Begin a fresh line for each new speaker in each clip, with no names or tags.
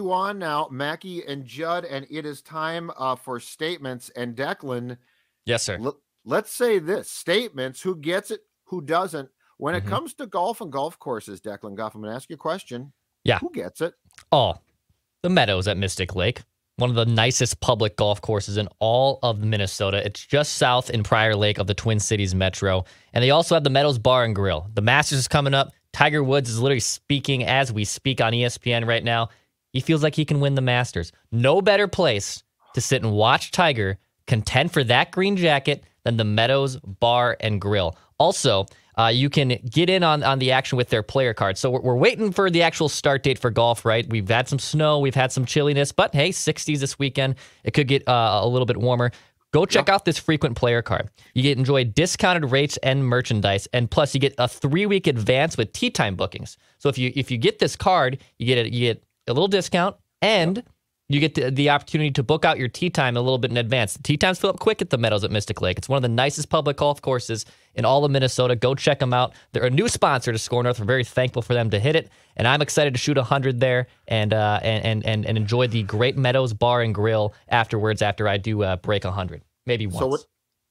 on now, Mackie and Judd, and it is time for statements. And Declan,
Yes, sir.
let's say this: statements. Who gets it? Who doesn't? When it comes to golf and golf courses, Declan Goff, I'm going to ask you a question.
Yeah.
Who gets it?
Oh, the Meadows at Mystic Lake. One of the nicest public golf courses in all of Minnesota. It's just south in Prior Lake of the Twin Cities Metro. And they also have the Meadows Bar and Grill. The Masters is coming up. Tiger Woods is literally speaking as we speak on ESPN right now. He feels like he can win the Masters. No better place to sit and watch Tiger contend for that green jacket than the Meadows Bar and Grill. Also, you can get in on the action with their player cards. So we're waiting for the actual start date for golf, right? We've had some snow, we've had some chilliness, but hey, 60s this weekend. It could get a little bit warmer. Go check out this frequent player card. You enjoy discounted rates and merchandise, and plus you get a 3-week advance with tee time bookings. So if you get this card, you get a little discount, and you get the opportunity to book out your tee time a little bit in advance. The tee times fill up quick at the Meadows at Mystic Lake. It's one of the nicest public golf courses in all of Minnesota. Go check them out. They're a new sponsor to SKOR North. We're very thankful for them to hit it, and I'm excited to shoot 100 there and enjoy the great Meadows Bar and Grill afterwards after I do break 100, maybe once.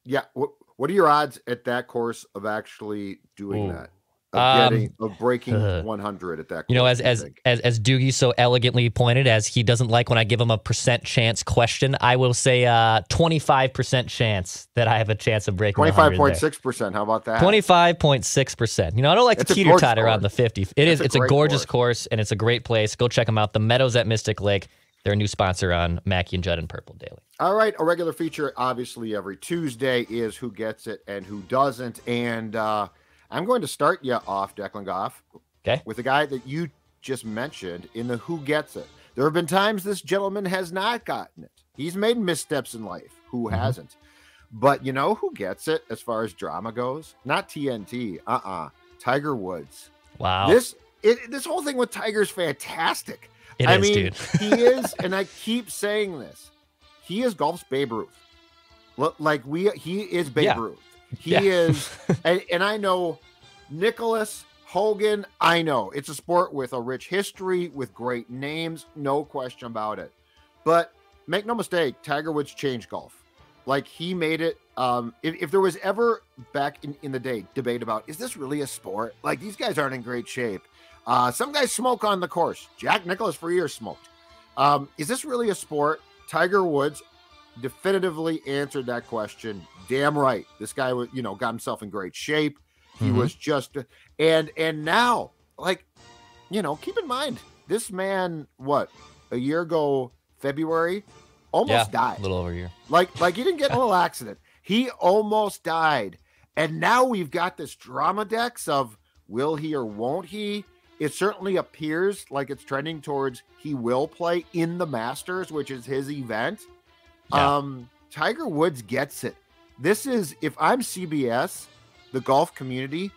So what are your odds at that course of actually doing that? Of breaking 100 at that course,
you know, as Doogie so elegantly pointed, as he doesn't like when I give him a percent chance question, I will say 25% chance that I have a chance of breaking
25.6%. How about that?
25.6%. You know, I don't like to teeter-totter around the 50. It's a gorgeous course, and it's a great place. Go check them out. The Meadows at Mystic Lake. They're a new sponsor on Mackie and Judd and Purple Daily.
All right, a regular feature, obviously, every Tuesday is Who Gets It and Who Doesn't, and I'm going to start you off, Declan Goff, with a guy that you just mentioned in the Who Gets It. There have been times this gentleman has not gotten it. He's made missteps in life. Who hasn't? But you know who gets it as far as drama goes? Not TNT. Tiger Woods.
Wow.
This whole thing with Tiger is fantastic.
Dude.
He is, and I keep saying this, he is golf's Babe Ruth. He is Babe Ruth. He is, and I know Nicholas Hogan. I know it's a sport with a rich history, with great names, no question about it. But make no mistake, Tiger Woods changed golf. Like, he made it. If there was ever back in the day debate about, is this really a sport? Like, these guys aren't in great shape. Some guys smoke on the course. Jack Nicklaus for years smoked. Is this really a sport? Tiger Woods definitively answered that question. Damn right. This guy was, got himself in great shape. He was just, and now, keep in mind, this man, a year ago, February, almost died.
A little over a year.
Like he didn't get in a little accident. He almost died. And now we've got this drama Dex of will he or won't he? It certainly appears like it's trending towards he will play in the Masters, which is his event. Yeah. Tiger Woods gets it. This is, if I'm CBS, the golf community,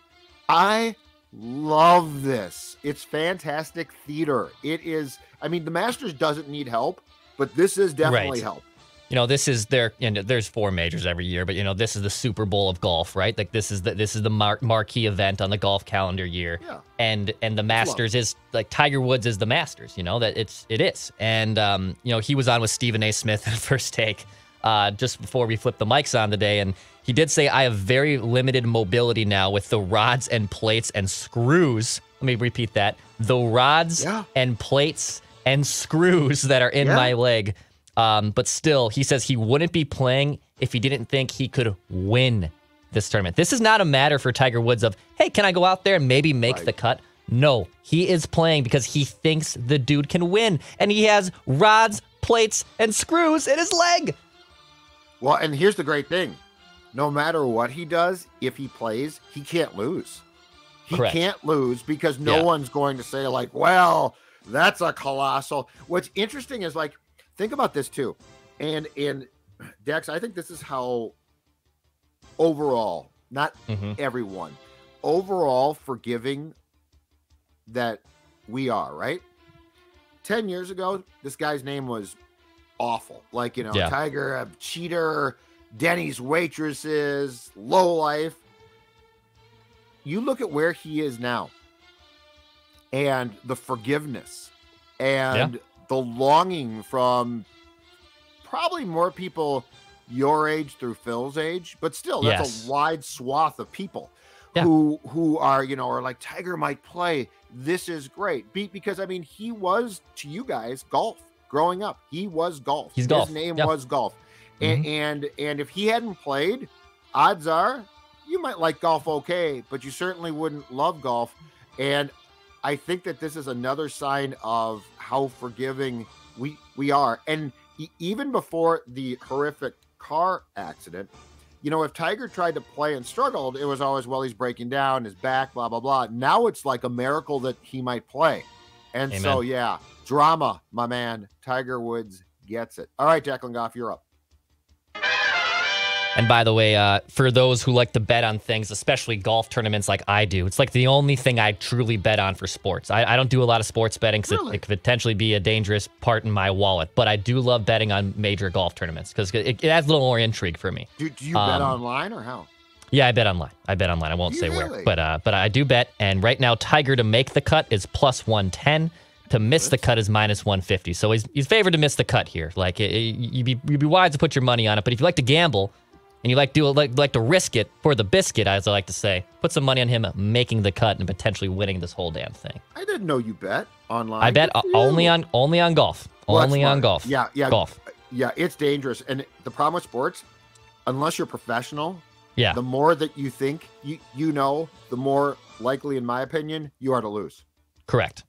I love this. It's fantastic theater. It is, the Masters doesn't need help, but this is definitely help.
This is there's 4 majors every year, but this is the Super Bowl of golf, right? Like, this is the marquee event on the golf calendar year. Yeah. And the Masters is like Tiger Woods is the Masters, that it is. And he was on with Stephen A. Smith in First Take just before we flipped the mics on today, and he did say, I have very limited mobility now with the rods and plates and screws. Let me repeat that. The rods and plates and screws that are in my leg. But still, he says he wouldn't be playing if he didn't think he could win this tournament. This is not a matter for Tiger Woods of, hey, can I go out there and maybe make the cut? No, he is playing because he thinks the dude can win. And he has rods, plates, and screws in his leg.
Well, and here's the great thing. No matter what he does, if he plays, he can't lose. He can't lose because no one's going to say, well, that's a colossal. What's interesting is, think about this too. And Dex, I think this is how overall, not everyone, overall forgiving that we are, right? 10 years ago, this guy's name was awful. Tiger, a cheater, Denny's waitresses, low life. You look at where he is now and the forgiveness and the longing from probably more people your age through Phil's age, but still, that's a wide swath of people who are, are like, Tiger might play. This is great. Because, I mean, he was, to you guys, golf. Growing up, he was golf.
His
name was golf. And if he hadn't played, odds are you might like golf okay, but you certainly wouldn't love golf. And I think that this is another sign of how forgiving we are. And even before the horrific car accident, if Tiger tried to play and struggled, it was always, well, he's breaking down, his back, blah, blah, blah. Now it's like a miracle that he might play. And so, drama, my man. Tiger Woods gets it. All right, Declan Goff, you're up.
And by the way, for those who like to bet on things, especially golf tournaments like I do, it's like the only thing I truly bet on for sports. I don't do a lot of sports betting because it could potentially be a dangerous part in my wallet. But I do love betting on major golf tournaments because it adds a little more intrigue for me.
Do you bet online or how?
Yeah, I bet online. I won't say where, but I do bet. And right now, Tiger to make the cut is plus 110. To miss the cut is minus 150. So he's favored to miss the cut here. Like you'd be wise to put your money on it. But if you like to gamble and you like to risk it for the biscuit, as I like to say, put some money on him making the cut and potentially winning this whole damn thing.
I didn't know you bet online.
I bet only on golf.
Well,
only on golf.
Yeah,
golf.
Yeah, it's dangerous. And the problem with sports, unless you're professional,
the
more that you think you know, the more likely, in my opinion, you are to lose.
Correct.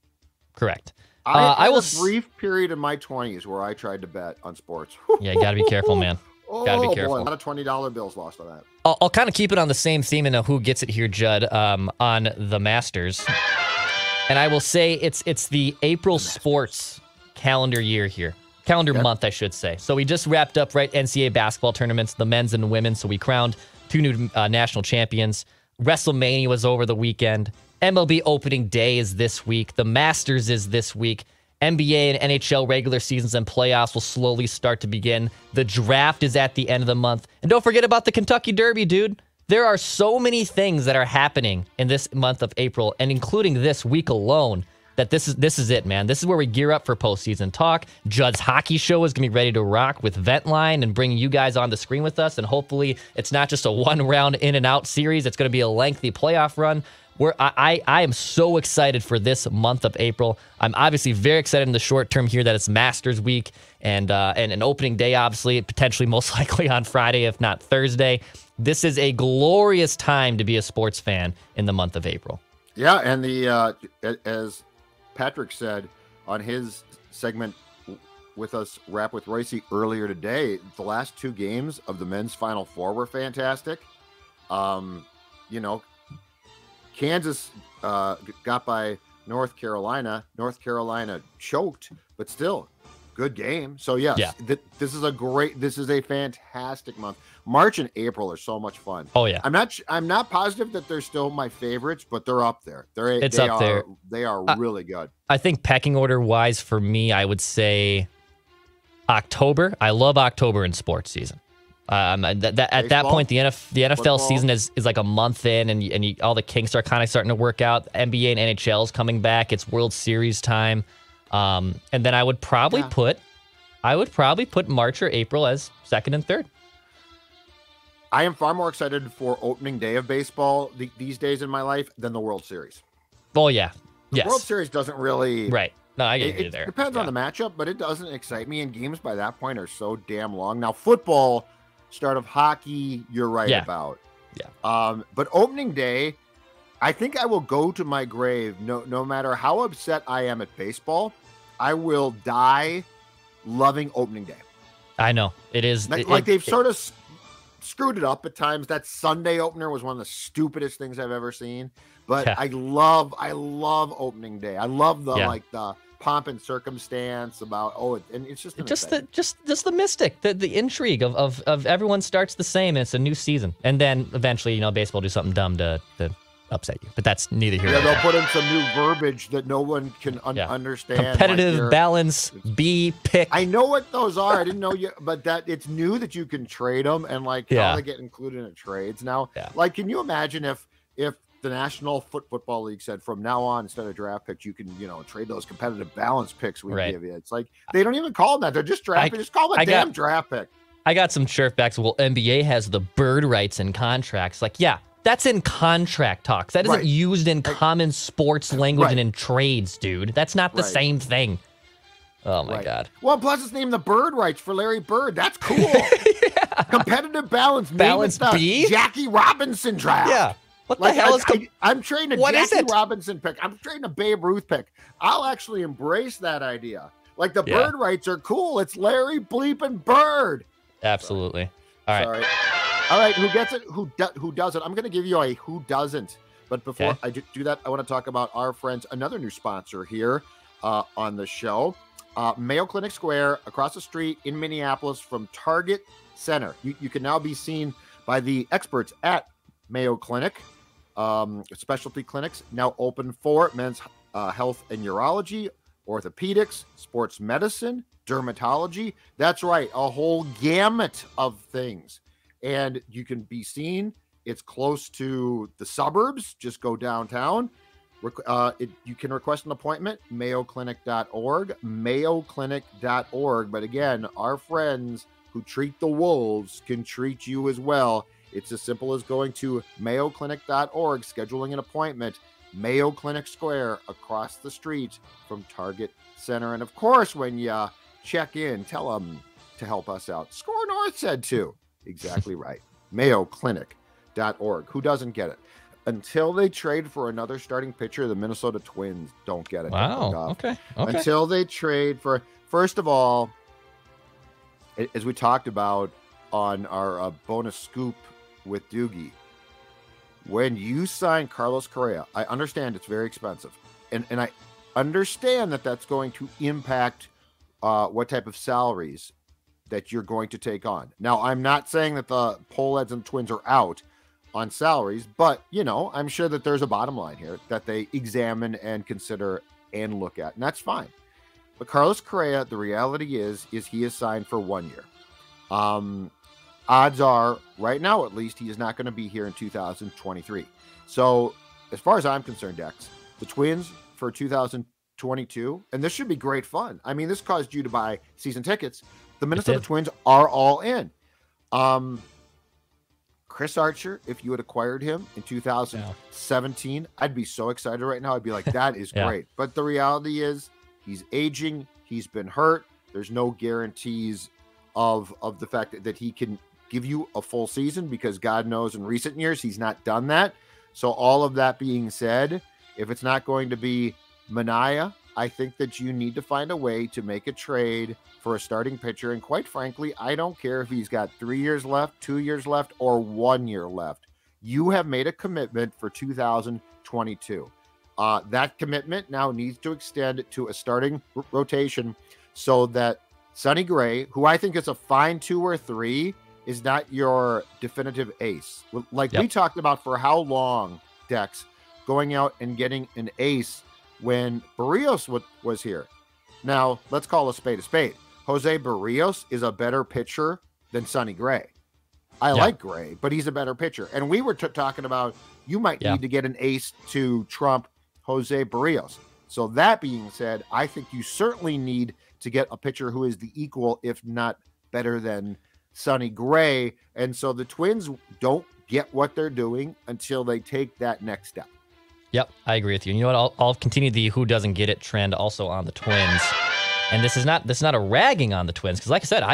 I had a brief period in my 20s where I tried to bet on sports.
Yeah, you got to be careful, man. Gotta be careful.
Boy, a lot of $20 bills lost on that.
I'll kind of keep it on the same theme and who gets it here, Judd, on the Masters. And I will say it's the April sports calendar year here. Calendar month, I should say. So we just wrapped up, NCAA basketball tournaments, the men's and the women's. So we crowned 2 new national champions. WrestleMania was over the weekend. MLB opening day is this week. The Masters is this week. NBA and NHL regular seasons and playoffs will slowly start to begin. The draft is at the end of the month. And don't forget about the Kentucky Derby, dude. There are so many things that are happening in this month of April, and including this week alone, that this is it, man. This is where we gear up for postseason talk. Judd's hockey show is going to be ready to rock with Ventline and bringing you guys on the screen with us. And hopefully it's not just a one-round in-and-out series. It's going to be a lengthy playoff run. I am so excited for this month of April. I'm obviously very excited in the short term here that it's Masters week and an opening day, obviously, potentially most likely on Friday, if not Thursday. This is a glorious time to be a sports fan in the month of April.
Yeah, and as Patrick said on his segment with us, Rap with Royce earlier today, the last 2 games of the men's Final Four were fantastic. Kansas got by North Carolina. North Carolina choked, but still, good game. So yes, this is a fantastic month. March and April are so much fun.
Oh yeah.
I'm not positive that they're still my favorites, but they're up there. They are really good.
I think pecking order wise for me, I would say October. I love October in sports season. At that point, the NFL football season is like a month in, and all the kinks are kind of starting to work out. NBA and NHL is coming back. It's World Series time, and then I would probably put March or April as second and third.
I am far more excited for opening day of baseball these days in my life than the World Series.
Oh yeah,
the World Series doesn't really
No, I get you there.
It depends on the matchup, but it doesn't excite me. And games by that point are so damn long. Now football. Start of hockey, you're right about.
Yeah.
But opening day, I think I will go to my grave. No matter how upset I am at baseball, I will die loving opening day.
I know it is.
They've sort of screwed it up at times. That Sunday opener was one of the stupidest things I've ever seen. But I love opening day. I love the pomp and circumstance about and it's just
the mystic, the intrigue of everyone starts the same and it's a new season, and then eventually baseball do something dumb to upset you, but that's neither here nor there.
They'll put in some new verbiage that no one can understand.
Competitive balance, B pick.
I know what those are. I didn't know but that it's new that you can trade them and how they get included in trades now. Can you imagine if the National Football League said from now on, instead of draft picks, you can, trade those competitive balance picks we give you. It's like they don't even call them that. They're just draft picks. Just call them a damn draft pick.
I got some chirpbacks. Well, NBA has the bird rights in contracts. Like, yeah, that's in contract talks. That isn't used in common sports language and in trades, dude. That's not the same thing. Oh, my God.
Well, plus it's named the bird rights for Larry Bird. That's cool. Competitive balance.
Balance B?
Jackie Robinson draft.
Yeah. What the hell is...
I'm trading a Jackie Robinson pick. I'm trading a Babe Ruth pick. I'll actually embrace that idea. Like, the bird rights are cool. It's Larry bleeping Bird.
Absolutely. All right.
Sorry. All right. Who gets it? Who doesn't? I'm going to give you a who doesn't. But before I do that, I want to talk about our friends, another new sponsor here on the show. Mayo Clinic Square, across the street in Minneapolis from Target Center. You can now be seen by the experts at Mayo Clinic. Specialty clinics now open for men's health and urology, orthopedics, sports medicine, dermatology. That's right, a whole gamut of things. And you can be seen. It's close to the suburbs. Just go downtown. You can request an appointment, mayoclinic.org, mayoclinic.org. But again, our friends who treat the wolves can treat you as well. It's as simple as going to mayoclinic.org, scheduling an appointment, Mayo Clinic Square, across the street from Target Center. And of course, when you check in, tell them to help us out. SKOR North said to. Exactly right. mayoclinic.org. Who doesn't get it? Until they trade for another starting pitcher, the Minnesota Twins don't get it.
Wow. Okay.
Until they trade for, first of all, as we talked about on our bonus scoop with Doogie, when you sign Carlos Correa, I understand it's very expensive. And I understand that that's going to impact what type of salaries that you're going to take on. Now, I'm not saying that the Poleheads and Twins are out on salaries, but, I'm sure that there's a bottom line here that they examine and consider and look at, and that's fine. But Carlos Correa, the reality is he is signed for 1 year. Odds are, right now at least, he is not going to be here in 2023. So, as far as I'm concerned, Dex, the Twins for 2022, and this should be great fun. I mean, this caused you to buy season tickets. The Minnesota Twins are all in. Chris Archer, if you had acquired him in 2017, I'd be so excited right now. I'd be like, that is great. But the reality is he's aging. He's been hurt. There's no guarantees of the fact that he can give you a full season, because God knows in recent years he's not done that. So all of that being said, if it's not going to be Manaea, I think that you need to find a way to make a trade for a starting pitcher. And quite frankly, I don't care if he's got 3 years left, 2 years left, or 1 year left. You have made a commitment for 2022. That commitment now needs to extend to a starting rotation so that Sonny Gray, who I think is a fine 2 or 3, is not your definitive ace. Like we talked about for how long, Dex, going out and getting an ace when Barrios was here. Now, let's call a spade a spade. Jose Barrios is a better pitcher than Sonny Gray. I like Gray, but he's a better pitcher. And we were talking about you might need to get an ace to trump Jose Barrios. So that being said, I think you certainly need to get a pitcher who is the equal, if not better than Sonny Gray. And so the Twins don't get what they're doing until they take that next step.
Yep, I agree with you. You know what? I'll continue the who doesn't get it trend also on the Twins. And this is not a ragging on the Twins, because like I said,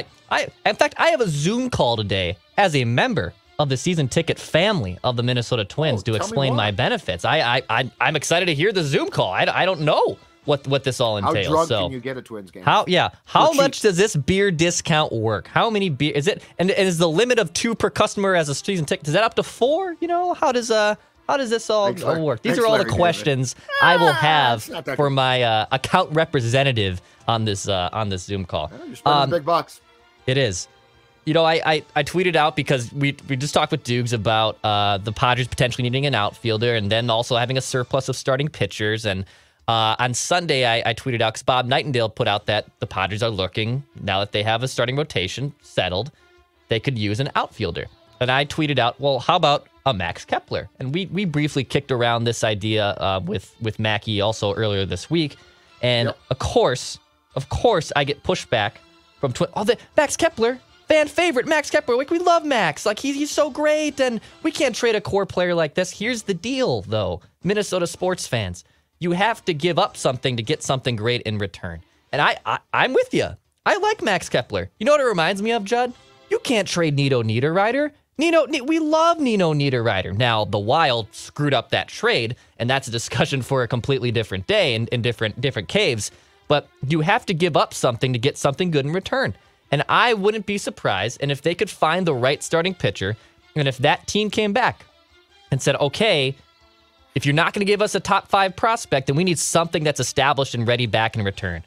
in fact I have a Zoom call today as a member of the season ticket family of the Minnesota Twins to explain my benefits. I'm excited to hear the Zoom call. I don't know what this all entails.
How drunk can you get a Twins game?
How much does this beer discount work? How many beer is it? And is the limit of 2 per customer as a season ticket? Is that up to 4? How does this all work? These are all the questions I will have for my account representative on this Zoom call.
You're spending big bucks.
It is. I tweeted out because we just talked with Dukes about the Padres potentially needing an outfielder and then also having a surplus of starting pitchers. And on Sunday, I tweeted out because Bob Nightingale put out that the Padres are looking, now that they have a starting rotation settled, they could use an outfielder. And I tweeted out, well, how about a Max Kepler? And we briefly kicked around this idea with Mackie also earlier this week. And of course, I get pushback from Max Kepler, fan favorite, Max Kepler. Like, we love Max. Like, he's so great, and we can't trade a core player like this. Here's the deal, though, Minnesota sports fans. You have to give up something to get something great in return. And I'm with you. I like Max Kepler. You know what it reminds me of, Judd? You can't trade Nino Niederreiter. We love Nino Niederreiter. Now, the Wild screwed up that trade, and that's a discussion for a completely different day in different caves. But you have to give up something to get something good in return. And I wouldn't be surprised, and if they could find the right starting pitcher, and if that team came back and said, okay, if you're not going to give us a top 5 prospect, then we need something that's established and ready back in return.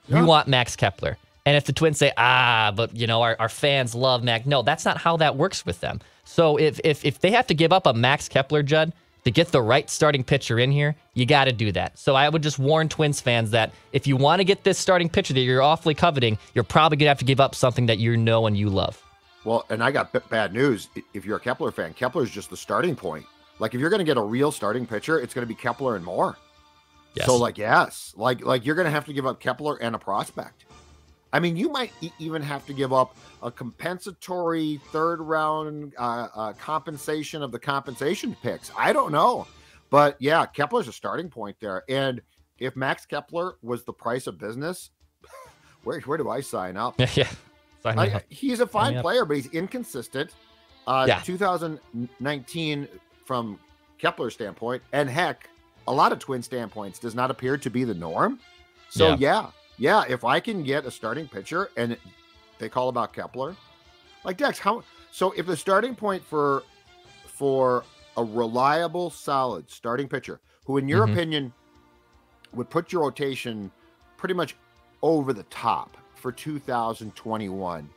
We want Max Kepler. And if the Twins say, but our fans love Max. No, that's not how that works with them. So if they have to give up a Max Kepler, Judd, to get the right starting pitcher in here, you got to do that. So I would just warn Twins fans that if you want to get this starting pitcher that you're awfully coveting, you're probably going to have to give up something that you know and you love.
Well, and I got bad news. If you're a Kepler fan, Kepler's just the starting point. Like, if you're going to get a real starting pitcher, it's going to be Kepler and more.
Yes.
So, like you're going to have to give up Kepler and a prospect. I mean, you might even have to give up a compensatory third-round compensation of the compensation picks. I don't know. But, yeah, Kepler's a starting point there. And if Max Kepler was the price of business, where do I sign up?
Yeah.
He's a fine player, but he's inconsistent. 2019, from Kepler's standpoint, and heck, a lot of Twin standpoints, does not appear to be the norm. So, yeah, if I can get a starting pitcher and they call about Kepler, like Dex, so if the starting point for a reliable, solid starting pitcher, who in your opinion would put your rotation pretty much over the top for 2021,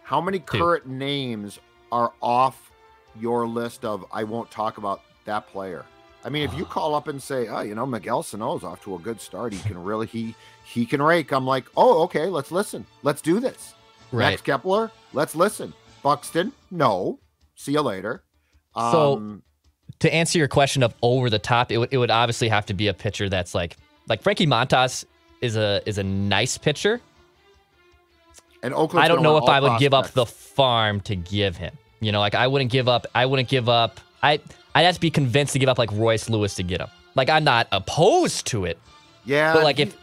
how many current names are off your list of, I won't talk about that player? I mean, if you call up and say, Miguel Sano's off to a good start, he can rake. I'm like, oh, okay, let's listen. Let's do this. Right. Max Kepler, let's listen. Buxton, no. See you later.
So to answer your question of over the top, it would obviously have to be a pitcher that's like Frankie Montas is a nice pitcher.
And
I don't know if I would give up the farm to give him. I wouldn't give up. I'd have to be convinced to give up like Royce Lewis to get him. Like, I'm not opposed to it.
Yeah.
But like if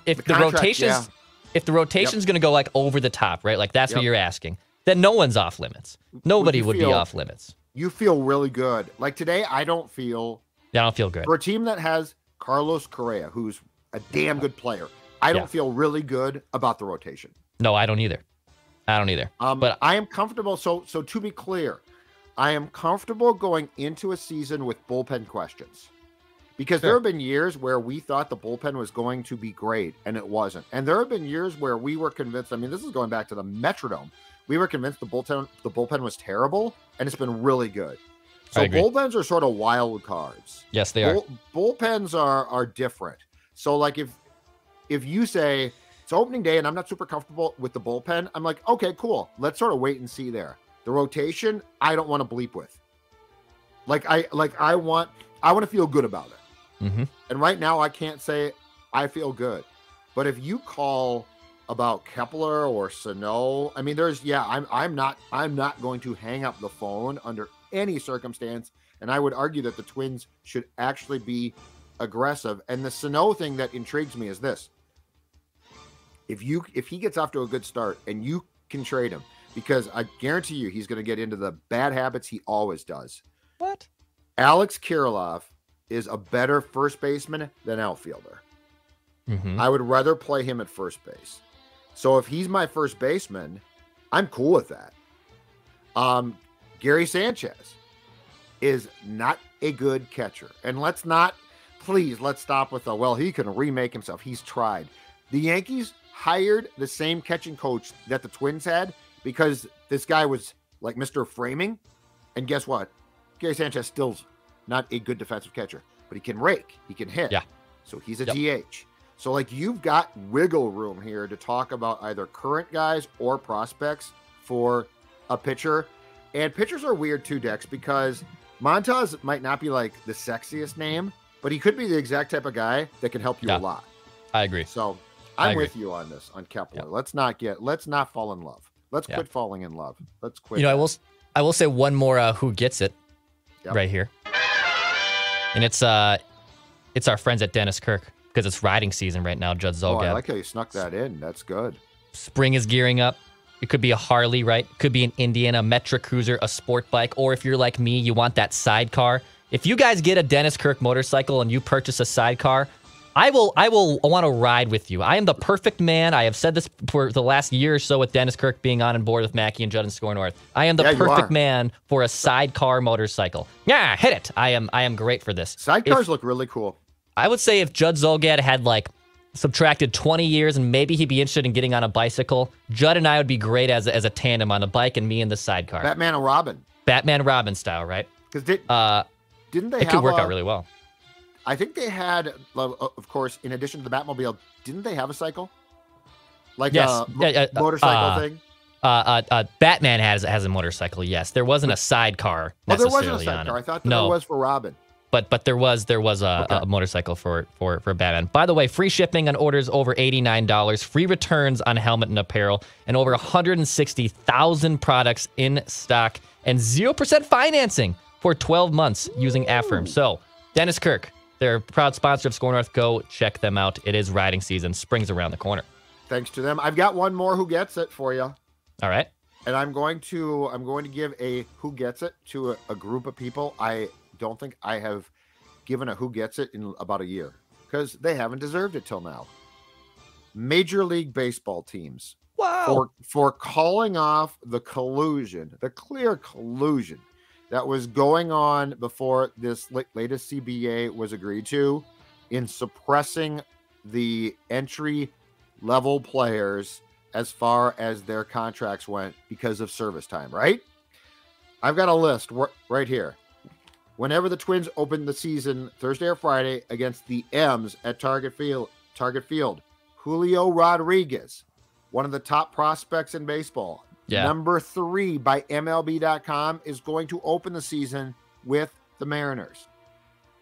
the rotation's if the rotation's going to go like over the top, right? Like that's what you're asking. Then no one's off limits. Nobody would be off limits.
You feel really good. Like today, I don't feel
good.
For a team that has Carlos Correa, who's a damn good player, I don't feel really good about the rotation.
No, I don't either. But
I am comfortable. So to be clear, I am comfortable going into a season with bullpen questions, because there have been years where we thought the bullpen was going to be great and it wasn't. And there have been years where we were convinced, I mean, this is going back to the Metrodome. We were convinced the bullpen was terrible, and it's been really good. So bullpens are sort of wild cards.
Yes, they are.
Bullpens are different. So like if you say it's opening day and I'm not super comfortable with the bullpen, I'm like, okay, cool. Let's sort of wait and see there. The rotation, I don't want to bleep with. I want to feel good about it.
Mm-hmm.
And right now I can't say I feel good. But if you call about Kepler or Sano, I mean, I'm not going to hang up the phone under any circumstance. And I would argue that the Twins should actually be aggressive. And the Sano thing that intrigues me is this. If he gets off to a good start and you can trade him, because I guarantee you he's going to get into the bad habits he always does.
What?
Alex Kirilloff is a better first baseman than outfielder.
Mm-hmm.
I would rather play him at first base. So if he's my first baseman, I'm cool with that. Gary Sanchez is not a good catcher. And let's stop with he can remake himself. He's tried. The Yankees hired the same catching coach that the Twins had because this guy was like Mr. Framing. And guess what? Gary Sanchez still's not a good defensive catcher, but he can rake. He can hit.
Yeah.
So he's a DH. So, like, you've got wiggle room here to talk about either current guys or prospects for a pitcher. And pitchers are weird too, Dex, because Montas might not be like the sexiest name, but he could be the exact type of guy that can help you a lot.
I agree.
So I'm with you on this, on Kepler.
Yep.
Let's not fall in love. Let's quit falling in love. Let's quit.
You know, I will say one more who gets it right here. And it's our friends at Dennis Kirk, because it's riding season right now, Judd Zulgad.
I like how you snuck that in. That's good.
Spring is gearing up. It could be a Harley, right? It could be an Indian, a Metra Cruiser, a sport bike, or if you're like me, you want that sidecar. If you guys get a Dennis Kirk motorcycle and you purchase a sidecar, I want to ride with you. I am the perfect man. I have said this for the last year or so with Dennis Kirk being on board with Mackie and Judd and SKOR North. I am the perfect man for a sidecar motorcycle. Yeah, hit it. I am great for this.
Sidecars look really cool.
I would say if Judd Zulgad had subtracted 20 years and maybe he'd be interested in getting on a bicycle, Judd and I would be great as a tandem on a bike and me in the sidecar.
Batman and Robin.
Batman and Robin style, right?
Because didn't they? It
could work out really well.
I think they had, of course, in addition to the Batmobile, didn't they have a cycle? Like a motorcycle thing?
Batman has a motorcycle, yes. There wasn't a sidecar necessarily.
There wasn't a sidecar. I thought there was for Robin.
But there was a motorcycle for Batman. By the way, free shipping on orders over $89, free returns on helmet and apparel, and over 160,000 products in stock, and 0% financing for 12 months using Affirm. So, Dennis Kirk, they're a proud sponsor of SKOR North. Go check them out. It is riding season. Spring's around the corner.
Thanks to them. I've got one more who gets it for you.
All right.
And I'm going to give a who gets it to a group of people. I don't think I have given a who gets it in about a year because they haven't deserved it till now. Major League Baseball teams.
Wow.
For calling off the clear collusion that was going on before this latest CBA was agreed to in suppressing the entry level players as far as their contracts went because of service time, right? I've got a list right here. Whenever the Twins opened the season Thursday or Friday against the M's at Target Field, Julio Rodriguez, one of the top prospects in baseball, number 3 by MLB.com, is going to open the season with the Mariners.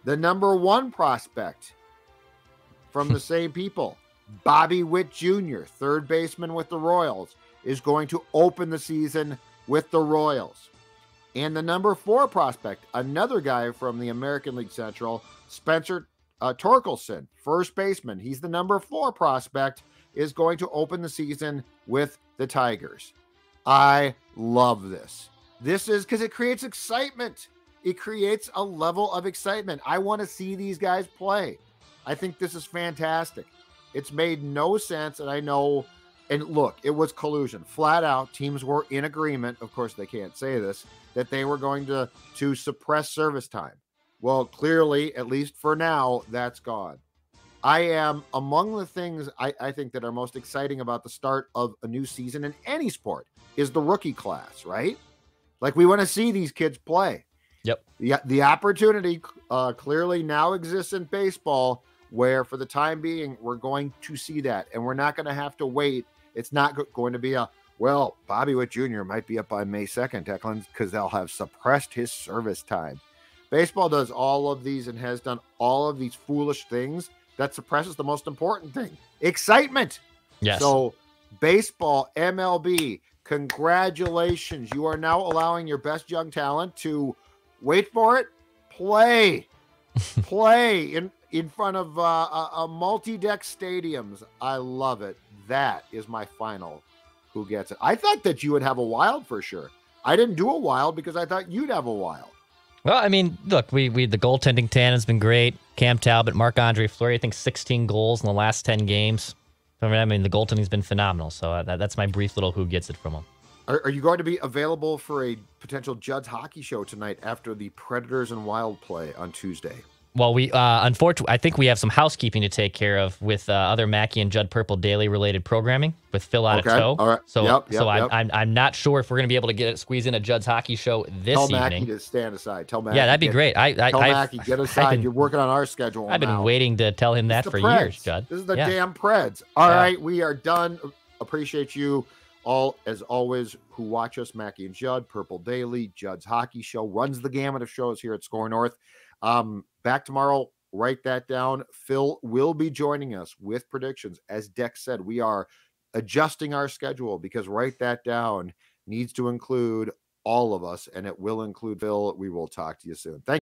The number 1 prospect from the same people, Bobby Witt Jr., third baseman with the Royals, is going to open the season with the Royals. And the number 4 prospect, another guy from the American League Central, Spencer Torkelson, first baseman. He's the number 4 prospect, is going to open the season with the Tigers. I love this. This is because it creates excitement. It creates a level of excitement. I want to see these guys play. I think this is fantastic. It's made no sense, and I know, and look, it was collusion. Flat out, teams were in agreement, of course they can't say this, that they were going to suppress service time. Well, clearly, at least for now, that's gone. I am among the things I think that are most exciting about the start of a new season in any sport is the rookie class, right? Like, we want to see these kids play.
Yep.
The opportunity clearly now exists in baseball where for the time being, we're going to see that, and we're not going to have to wait. It's not going to be Bobby Witt Jr. might be up by May 2nd, Declan, because they'll have suppressed his service time. Baseball does all of these and has done all of these foolish things that suppresses the most important thing, excitement.
Yes.
So baseball, MLB, congratulations. You are now allowing your best young talent to, wait for it, play in front of a multi-deck stadiums. I love it. That is my final who gets it. I thought that you would have a wild for sure. I didn't do a wild because I thought you'd have a wild.
Well, I mean, look, we the goaltending tan has been great. Cam Talbot, Marc-Andre Fleury, I think 16 goals in the last 10 games. I mean, the goaltending's been phenomenal. So that's my brief little who gets it from him.
Are you going to be available for a potential Judd's hockey show tonight after the Predators and Wild play on Tuesday?
Well, we unfortunately, I think we have some housekeeping to take care of with other Mackie and Judd Purple daily related programming with Phil out of tow.
All right.
So,
yep.
I'm not sure if we're going to be able to squeeze in a Judd's hockey show this evening.
Tell Mackie to stand aside. Tell Mackie.
Yeah, that'd be great.
Tell Mackie, get aside. You're working on our schedule.
I've been waiting to tell him that for years, Judd.
This is the damn Preds. All right, we are done. Appreciate you all, as always, who watch us, Mackie and Judd, Purple Daily, Judd's Hockey Show, runs the gamut of shows here at SKOR North. Back tomorrow. Write that down. Phil will be joining us with predictions. As Dex said, we are adjusting our schedule because write that down needs to include all of us, and it will include Phil. We will talk to you soon. Thank